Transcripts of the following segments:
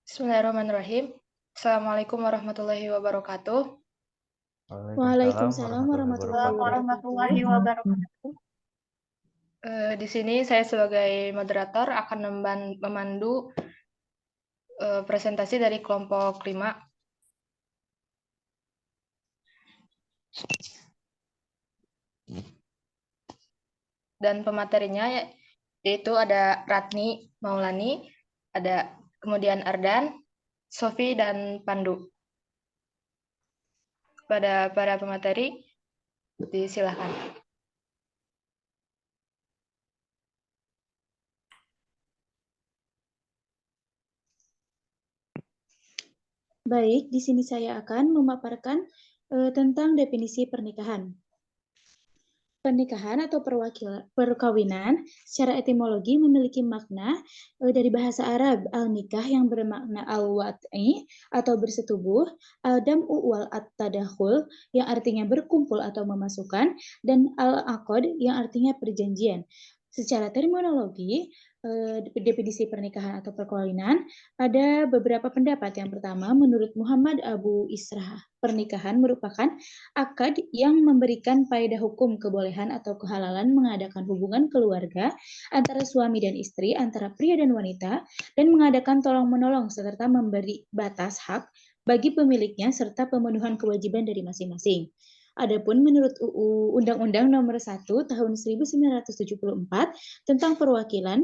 Bismillahirrahmanirrahim. Assalamualaikum warahmatullahi wabarakatuh. Waalaikumsalam warahmatullahi warahmatullahi wabarakatuh. wabarakatuh. Di sini saya sebagai moderator akan memandu presentasi dari kelompok 5. Dan pematerinya yaitu ada Ratni Maulani, kemudian Ardan, Sofi, dan Pandu. Kepada para pemateri, disilakan. Baik, di sini saya akan memaparkan tentang definisi pernikahan. Pernikahan atau perkawinan secara etimologi memiliki makna dari bahasa Arab al-nikah yang bermakna al-wat'i atau bersetubuh, al-dam'u wal at-tadakhul yang artinya berkumpul atau memasukkan, dan al-aqd yang artinya perjanjian. Secara terminologi, definisi pernikahan atau perkawinan ada beberapa pendapat. Yang pertama, menurut Muhammad Abu Israh, pernikahan merupakan akad yang memberikan faedah hukum kebolehan atau kehalalan mengadakan hubungan keluarga antara suami dan istri, antara pria dan wanita, dan mengadakan tolong-menolong serta memberi batas hak bagi pemiliknya serta pemenuhan kewajiban dari masing-masing. Adapun menurut UU Undang-Undang Nomor 1 Tahun 1974 tentang perwakilan,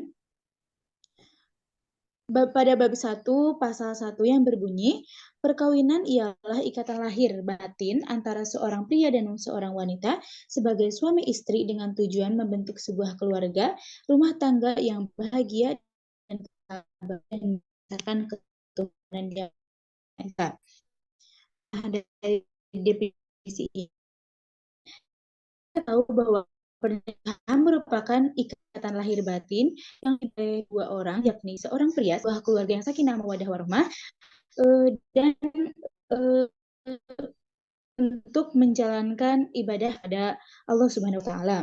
pada bab 1 pasal 1 yang berbunyi, perkawinan ialah ikatan lahir batin antara seorang pria dan seorang wanita sebagai suami istri dengan tujuan membentuk sebuah keluarga, rumah tangga yang bahagia dan berdasarkan ketuhanan yang esa. Dari definisi ini, kita tahu bahwa pernikahan merupakan ikatan lahir batin yang dari dua orang, yakni seorang pria, sebuah keluarga yang sakinah mawaddah warahmah, dan untuk menjalankan ibadah pada Allah Subhanahu wa taala.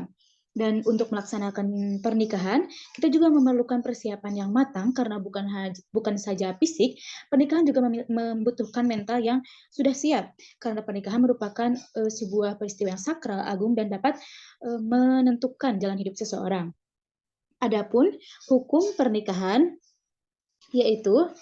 Dan untuk melaksanakan pernikahan, kita juga memerlukan persiapan yang matang karena bukan saja fisik, pernikahan juga membutuhkan mental yang sudah siap. Karena pernikahan merupakan sebuah peristiwa yang sakral, agung, dan dapat menentukan jalan hidup seseorang. Adapun hukum pernikahan yaitu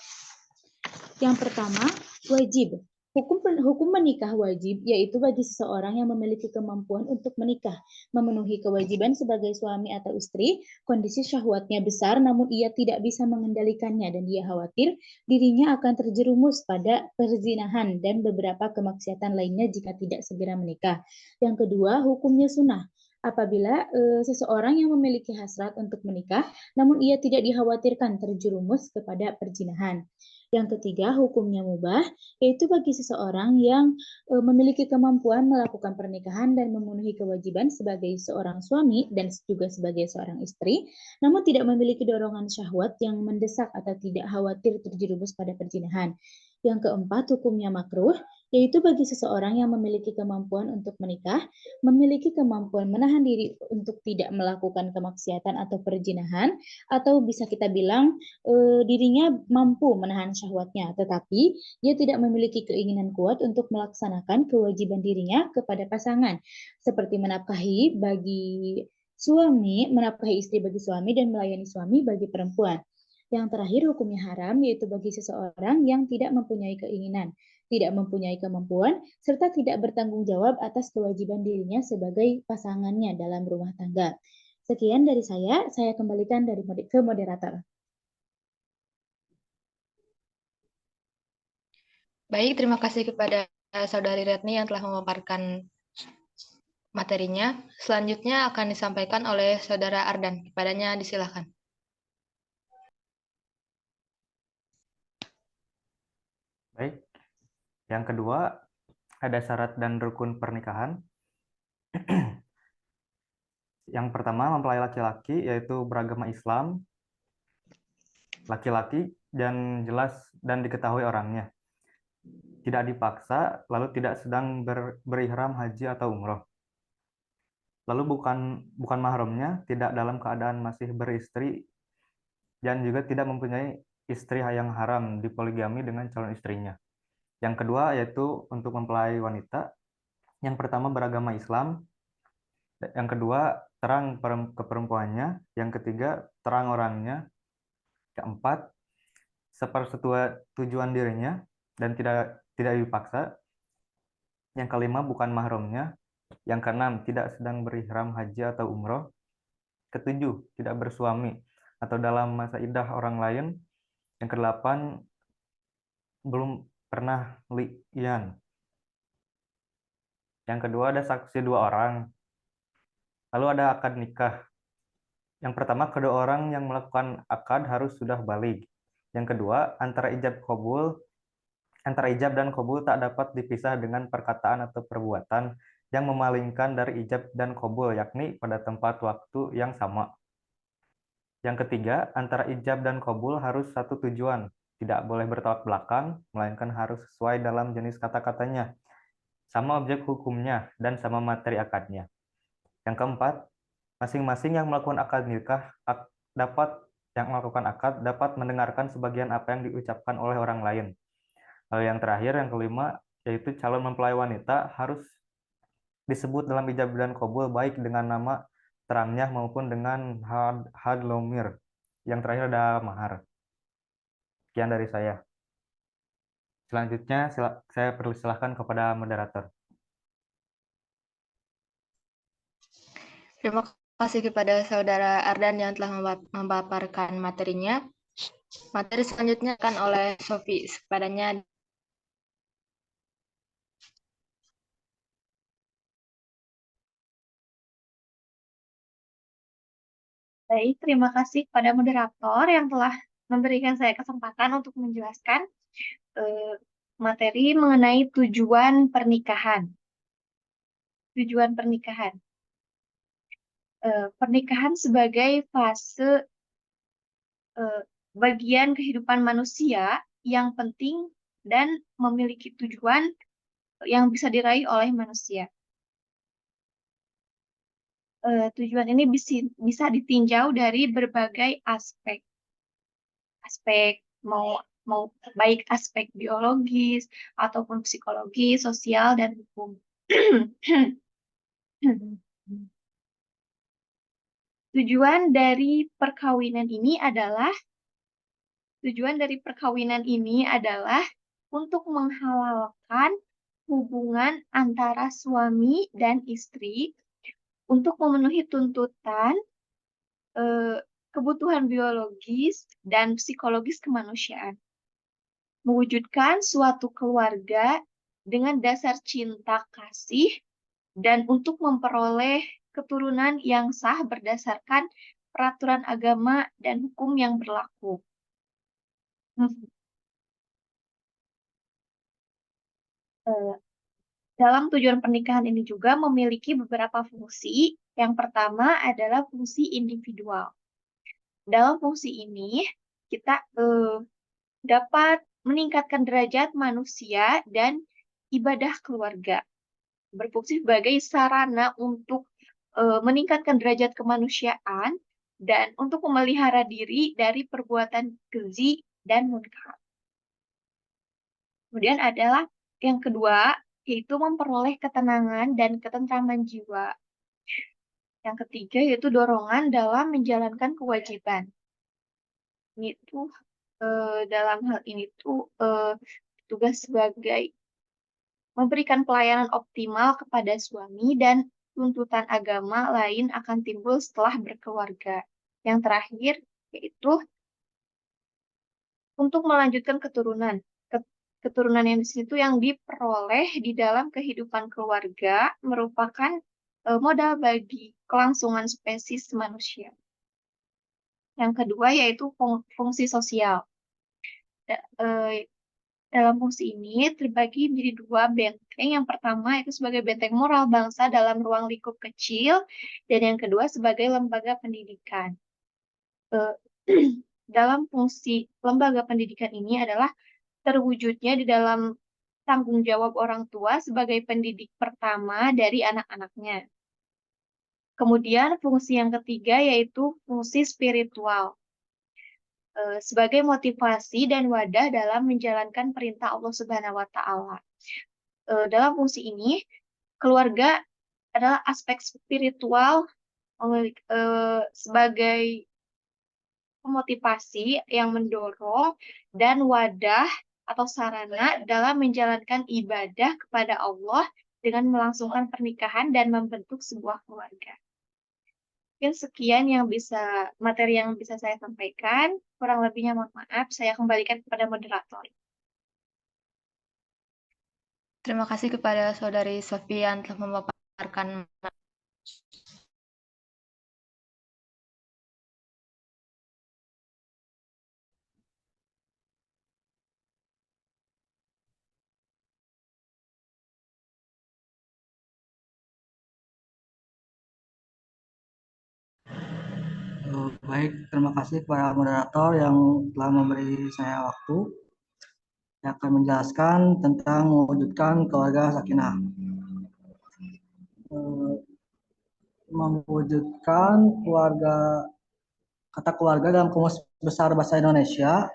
yang pertama, wajib. Hukum menikah wajib, yaitu bagi seseorang yang memiliki kemampuan untuk menikah, memenuhi kewajiban sebagai suami atau istri, kondisi syahwatnya besar namun ia tidak bisa mengendalikannya dan dia khawatir dirinya akan terjerumus pada perzinahan dan beberapa kemaksiatan lainnya jika tidak segera menikah. Yang kedua, hukumnya sunnah. Apabila seseorang yang memiliki hasrat untuk menikah, namun ia tidak dikhawatirkan terjerumus kepada perzinahan. Yang ketiga, hukumnya mubah, yaitu bagi seseorang yang memiliki kemampuan melakukan pernikahan dan memenuhi kewajiban sebagai seorang suami dan juga sebagai seorang istri, namun tidak memiliki dorongan syahwat yang mendesak atau tidak khawatir terjerumus pada perzinahan. Yang keempat, hukumnya makruh, yaitu bagi seseorang yang memiliki kemampuan untuk menikah, memiliki kemampuan menahan diri untuk tidak melakukan kemaksiatan atau perzinahan, atau bisa kita bilang dirinya mampu menahan syahwatnya, tetapi dia tidak memiliki keinginan kuat untuk melaksanakan kewajiban dirinya kepada pasangan, seperti menafkahi istri bagi suami dan melayani suami bagi perempuan. Yang terakhir, hukumnya haram, yaitu bagi seseorang yang tidak mempunyai keinginan, tidak mempunyai kemampuan, serta tidak bertanggung jawab atas kewajiban dirinya sebagai pasangannya dalam rumah tangga. Sekian dari saya kembalikan ke moderator. Baik, terima kasih kepada Saudari Retni yang telah memaparkan materinya. Selanjutnya akan disampaikan oleh Saudara Ardan. Kepadanya disilakan. Baik, yang kedua ada syarat dan rukun pernikahan. Yang pertama, mempelai laki-laki yaitu beragama Islam, laki-laki dan jelas dan diketahui orangnya, tidak dipaksa, lalu tidak sedang berihram haji atau umroh. Lalu bukan mahramnya, tidak dalam keadaan masih beristri, dan juga tidak mempunyai istri yang haram dipoligami dengan calon istrinya. Yang kedua yaitu untuk mempelai wanita. Yang pertama beragama Islam. Yang kedua terang keperempuannya. Yang ketiga terang orangnya. Keempat sepersetujuan dirinya dan tidak dipaksa. Yang kelima bukan mahramnya. Yang keenam tidak sedang berihram haji atau umroh. Ketujuh tidak bersuami atau dalam masa iddah orang lain. Yang kedelapan belum pernah li'an. Yang kedua ada saksi 2 orang. Lalu ada akad nikah. Yang pertama, kedua orang yang melakukan akad harus sudah baligh. Yang kedua, antara ijab dan qabul tak dapat dipisah dengan perkataan atau perbuatan yang memalingkan dari ijab dan qabul, yakni pada tempat waktu yang sama. Yang ketiga, antara ijab dan qabul harus satu tujuan, tidak boleh bertolak belakang, melainkan harus sesuai dalam jenis kata-katanya, sama objek hukumnya, dan sama materi akadnya. Yang keempat, masing-masing yang melakukan akad nikah dapat mendengarkan sebagian apa yang diucapkan oleh orang lain. Lalu yang terakhir, yang kelima, yaitu calon mempelai wanita harus disebut dalam ijab dan qabul baik dengan nama terangnya maupun dengan hadlomir. Yang terakhir ada mahar. Sekian dari saya. Selanjutnya saya persilahkan kepada moderator. Terima kasih kepada Saudara Ardan yang telah memaparkan materinya. Materi selanjutnya akan oleh Sofi. Kepadanya. Baik, terima kasih kepada moderator yang telah memberikan saya kesempatan untuk menjelaskan materi mengenai tujuan pernikahan. Tujuan pernikahan. Pernikahan sebagai fase bagian kehidupan manusia yang penting dan memiliki tujuan yang bisa diraih oleh manusia. Tujuan ini bisa ditinjau dari berbagai aspek. Mau baik aspek biologis ataupun psikologis, sosial dan hukum. Tujuan dari perkawinan ini adalah untuk menghalalkan hubungan antara suami dan istri untuk memenuhi tuntutan kebutuhan biologis dan psikologis kemanusiaan. Mewujudkan suatu keluarga dengan dasar cinta kasih dan untuk memperoleh keturunan yang sah berdasarkan peraturan agama dan hukum yang berlaku. Dalam tujuan pernikahan ini juga memiliki beberapa fungsi. Yang pertama adalah fungsi individual. Dalam fungsi ini, kita dapat meningkatkan derajat manusia dan ibadah keluarga. Berfungsi sebagai sarana untuk meningkatkan derajat kemanusiaan dan untuk memelihara diri dari perbuatan keji dan munkar. Kemudian adalah yang kedua, yaitu memperoleh ketenangan dan ketentraman jiwa. Yang ketiga yaitu dorongan dalam menjalankan kewajiban. Ini tuh dalam hal ini tuh tugas sebagai memberikan pelayanan optimal kepada suami dan tuntutan agama lain akan timbul setelah berkeluarga. Yang terakhir yaitu untuk melanjutkan keturunan. Keturunan yang di situ yang diperoleh di dalam kehidupan keluarga merupakan modal bagi kelangsungan spesies manusia. Yang kedua yaitu fungsi sosial. Dalam fungsi ini terbagi menjadi dua benteng. Yang pertama itu sebagai benteng moral bangsa dalam ruang lingkup kecil, dan yang kedua sebagai lembaga pendidikan. Dalam fungsi lembaga pendidikan ini adalah terwujudnya di dalam tanggung jawab orang tua sebagai pendidik pertama dari anak-anaknya. Kemudian fungsi yang ketiga yaitu fungsi spiritual. sebagai motivasi dan wadah dalam menjalankan perintah Allah Subhanahu wa Ta'ala. Dalam fungsi ini, keluarga adalah aspek spiritual sebagai motivasi yang mendorong dan wadah atau sarana dalam menjalankan ibadah kepada Allah dengan melangsungkan pernikahan dan membentuk sebuah keluarga. Mungkin sekian materi yang bisa saya sampaikan. Kurang lebihnya mohon maaf, saya kembalikan kepada moderator. Terima kasih kepada Saudari Sofi yang telah memaparkan. Baik, terima kasih kepada moderator yang telah memberi saya waktu yang akan menjelaskan tentang mewujudkan keluarga sakinah. Mewujudkan kata keluarga dalam Kamus Besar Bahasa Indonesia,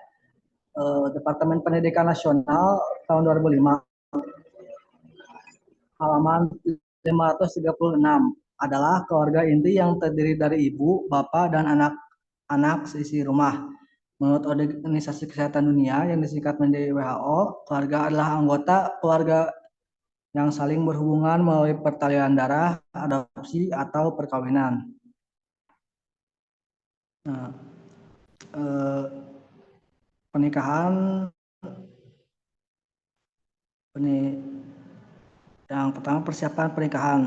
Departemen Pendidikan Nasional tahun 2005, halaman 536, adalah keluarga inti yang terdiri dari ibu, bapak, dan anak-anak seisi rumah. Menurut Organisasi Kesehatan Dunia yang disingkat menjadi WHO, keluarga adalah anggota keluarga yang saling berhubungan melalui pertalian darah, adopsi, atau perkawinan. Nah, pernikahan yang pertama, persiapan pernikahan.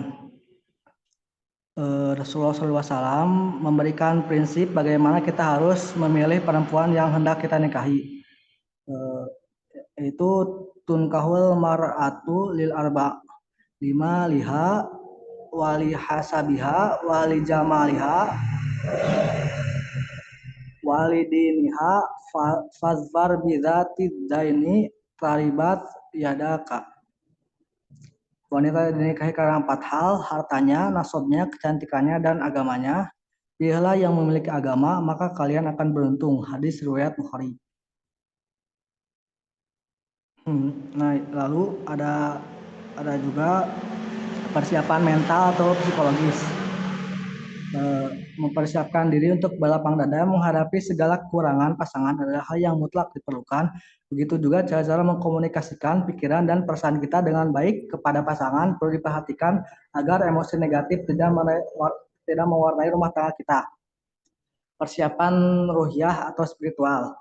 Rasulullah SAW memberikan prinsip bagaimana kita harus memilih perempuan yang hendak kita nikahi. Itu tunkahul mar'atu lil arba, 5 liha, wali hasabiha, wali jamaliha, wali diniha, fazfar bidzati daini taribat yadaka. Wanita dinikahi karena 4 hal: hartanya, nasabnya, kecantikannya, dan agamanya. Pilihlah yang memiliki agama, maka kalian akan beruntung. Hadis riwayat Bukhari. Nah, lalu ada juga persiapan mental atau psikologis. Mempersiapkan diri untuk berlapang dada menghadapi segala kekurangan pasangan adalah hal yang mutlak diperlukan. Begitu juga cara-cara mengkomunikasikan pikiran dan perasaan kita dengan baik kepada pasangan perlu diperhatikan agar emosi negatif tidak mewarnai rumah tangga kita. Persiapan ruhiyah atau spiritual.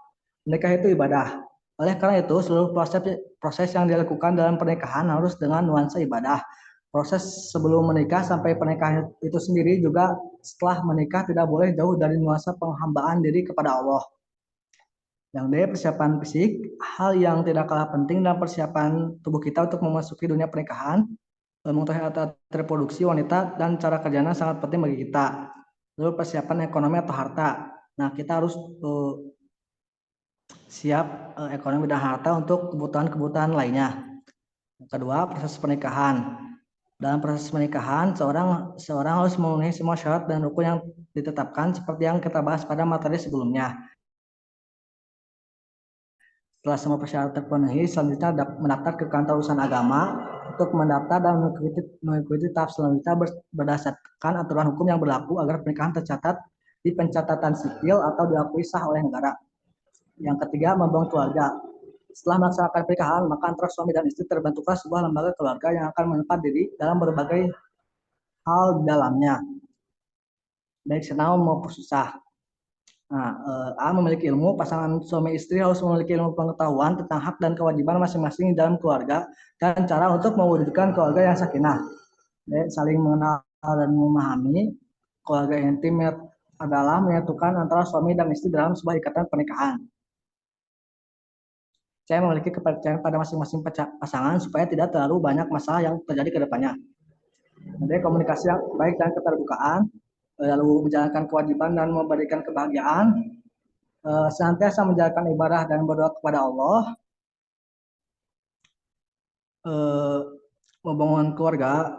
Menikah itu ibadah. Oleh karena itu, seluruh proses yang dilakukan dalam pernikahan harus dengan nuansa ibadah. Proses sebelum menikah sampai pernikahan itu sendiri juga setelah menikah tidak boleh jauh dari nuansa penghambaan diri kepada Allah. Yang D, persiapan fisik, hal yang tidak kalah penting dalam persiapan tubuh kita untuk memasuki dunia pernikahan. Mengetahui alat reproduksi wanita dan cara kerjanya sangat penting bagi kita. Lalu persiapan ekonomi atau harta. Nah, kita harus siap ekonomi dan harta untuk kebutuhan-kebutuhan lainnya. Yang kedua, proses pernikahan. Dalam proses pernikahan, seorang harus memenuhi semua syarat dan rukun yang ditetapkan seperti yang kita bahas pada materi sebelumnya. Setelah semua persyaratan terpenuhi, selanjutnya mendaftar ke kantor urusan agama untuk mendaftar dan mengikuti tahap selanjutnya berdasarkan aturan hukum yang berlaku agar pernikahan tercatat di pencatatan sipil atau diakui sah oleh negara. Yang ketiga, membangun keluarga. Setelah melaksanakan pernikahan, maka antara suami dan istri terbentuklah sebuah lembaga keluarga yang akan menempat diri dalam berbagai hal di dalamnya, baik senang maupun susah. Nah, A, memiliki ilmu. Pasangan suami istri harus memiliki ilmu pengetahuan tentang hak dan kewajiban masing-masing dalam keluarga dan cara untuk mewujudkan keluarga yang sakinah. B, saling mengenal dan memahami. Keluarga intim adalah menyatukan antara suami dan istri dalam sebuah ikatan pernikahan. Saya memiliki kepercayaan pada masing-masing pasangan supaya tidak terlalu banyak masalah yang terjadi ke depannya. Jadi komunikasi yang baik dan keterbukaan, lalu menjalankan kewajiban dan memberikan kebahagiaan, senantiasa menjalankan ibadah dan berdoa kepada Allah, membangun keluarga.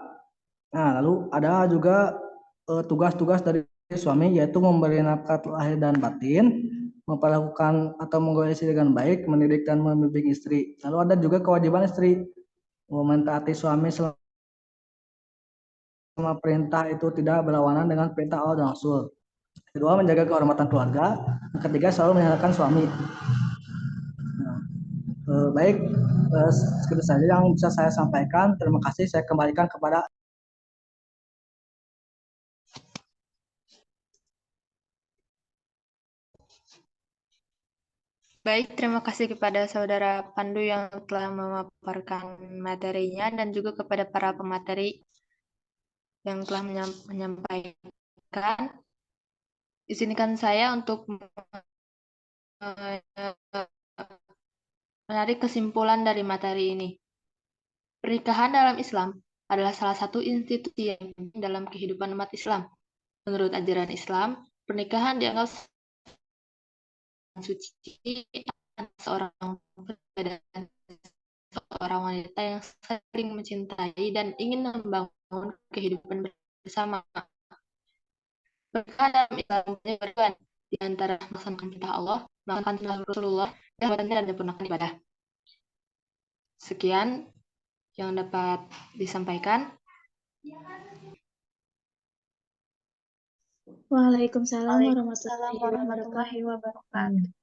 Nah, lalu ada juga tugas-tugas dari suami, yaitu memberi nafkah lahir dan batin, memperlakukan atau menggauli istri dengan baik, mendidik dan membimbing istri. Lalu ada juga kewajiban istri mentaati suami selama perintah itu tidak berlawanan dengan perintah Allah dan Rasul. Kedua, menjaga kehormatan keluarga. Yang ketiga, selalu menyalahkan suami. Baik, segitu saja yang bisa saya sampaikan. Terima kasih. Saya kembalikan kepada Baik, terima kasih kepada Saudara Pandu yang telah memaparkan materinya dan juga kepada para pemateri yang telah menyampaikan. Izinkan saya untuk menarik kesimpulan dari materi ini. Pernikahan dalam Islam adalah salah satu institusi yang penting dalam kehidupan umat Islam. Menurut ajaran Islam, pernikahan dianggap suci seorang pria dan seorang wanita yang saling mencintai dan ingin membangun kehidupan bersama. Pernikahan dalam Islam bertujuan di antara melaksanakan perintah Allah, melaksanakan sunnah Rasulullah, dan menyempurnakan ibadah. Sekian yang dapat disampaikan. Waalaikumsalam Waalaikumsalam warahmatullahi wabarakatuh.